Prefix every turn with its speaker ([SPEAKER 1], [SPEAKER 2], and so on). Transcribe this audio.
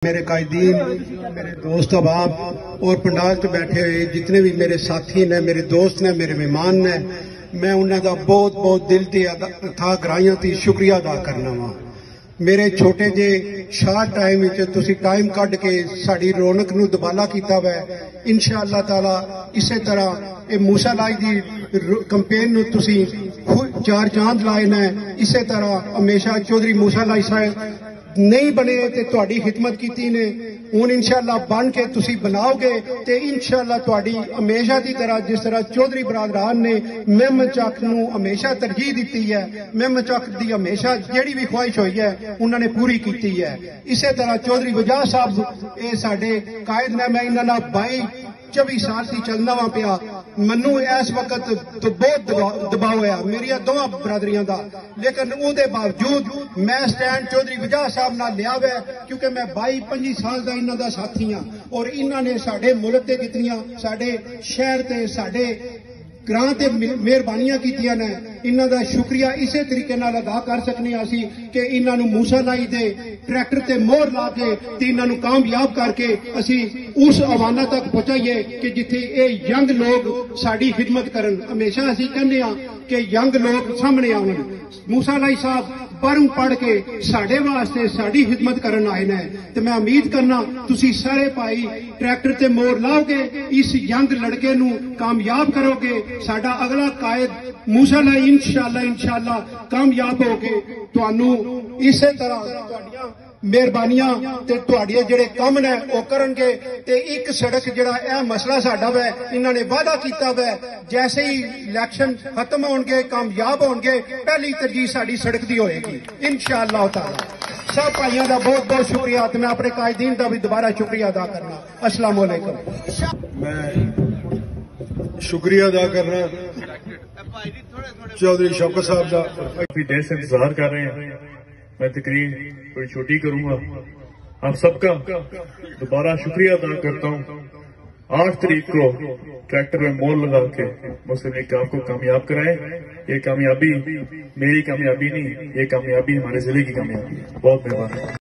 [SPEAKER 1] میرے قائدین، میرے دوست احباب اور پنڈال چ بیٹھے ہوئے جتنے بھی میرے ساتھی نے، میرے دوست نے، میرے مہمان نے، میں انہوں کا بہت بہت دل تے تھا گرائیاں تی شکریہ ادا کرنا وا۔ میرے چھوٹے جے شارٹ ٹائم وچ تسی ٹائم کڈ کے ساڈی رونق نو دبالا کیتا وے۔ انشاءاللہ تعالی اسی طرح اے موسیٰ لائی دی کمپین نو تسی چار چاند لائے نے، اسی طرح ہمیشہ چودھری موسیٰ لائی صاحب نہیں بنے تے تہاڈی خدمت کیتی نے، ہن انشاءاللہ بن کے تسی بناؤ گے تے انشاءاللہ تہاڈی ہمیشہ دی طرح جس طرح چودھری برادران نے مم چک نو ہمیشہ ترجیح دیتی ہے، مم چک دی ہمیشہ جیڑی بھی خواہش ہوئی ہے انہوں نے پوری کیتی ہے۔ اسی طرح چودھری وجاہ صاحب اے ساڈے قائد نے، میں انہاں نال 22 سال تھی چلنا وا پیا، منو اس وقت تو بہت دباؤ ہوا میری دونوں برادریاں دا، لیکن اون دے باوجود میں سٹینڈ چودھری وجاہ صاحب نال لیا ہوا کیونکہ میں 22-25 سال دا انہاں دا ساتھی ہاں، اور انہاں نے ساڈے ملک تے کتنیاں ساڈے شہر تے ساڈے گراں تے مہربانیاں کیتیاں نے، انہاں دا شکریہ اسی طریقے نال ادا کر سکنے اسی کہ انہاں نو موسیٰ لائی دے ٹریکٹر تے مہر لا کے تے انہاں نو کامیاب کر کے اسی اس اوانہ تک پہنچائیے کہ جتھے اے ینگ لوگ ساڈی خدمت کرن۔ ہمیشہ اسی کہنے ہاں کہ ینگ لوگ سامنے آون۔ موسیٰ لائی صاحب باروں پڑھ کے ساڈے واسطے ساڈی خدمت کرن آئے نے، تے میں امید کرنا تسی سارے بھائی ٹریکٹر تے مور لاؤ گے، اس ینگ لڑکے نو کامیاب کرو گے۔ ساڈا اگلا قائد موسیٰ لائی انشاءاللہ کامیاب ہو کے تانوں اسی طرح تہاڈیاں مہربانیاں تے تہاڈے جڑے کم نے او کرن گے، تے ایک سڑک جڑا اے مسئلہ ساڈا وے انہاں نے وعدہ کیتا وے جیسے ہی الیکشن ختم ہون گے کامیاب ہون گے پہلی ترجیح ساڈی سڑک دی ہوئے گی انشاءاللہ تعالی۔ سب بھائیوں دا بہت بہت شکریہ، تے میں اپنے قائدین دا بھی دوبارہ شکریہ ادا کرنا۔ السلام علیکم۔
[SPEAKER 2] میں شکریہ ادا کرنا چودھری شوکت صاحب کا، کافی دیر سے انتظار کر رہے ہیں۔ میں تقریر تھوڑی چھوٹی کروں گا۔ آپ سب کا دوبارہ شکریہ ادا کرتا ہوں۔ 8 تاریخ کو ٹریکٹر میں مور لگا کے مسلم لیگ آپ کو کامیاب کرائے۔ یہ کامیابی میری کامیابی نہیں، یہ کامیابی ہمارے ضلع کی کامیابی ہے۔ بہت مہربانی۔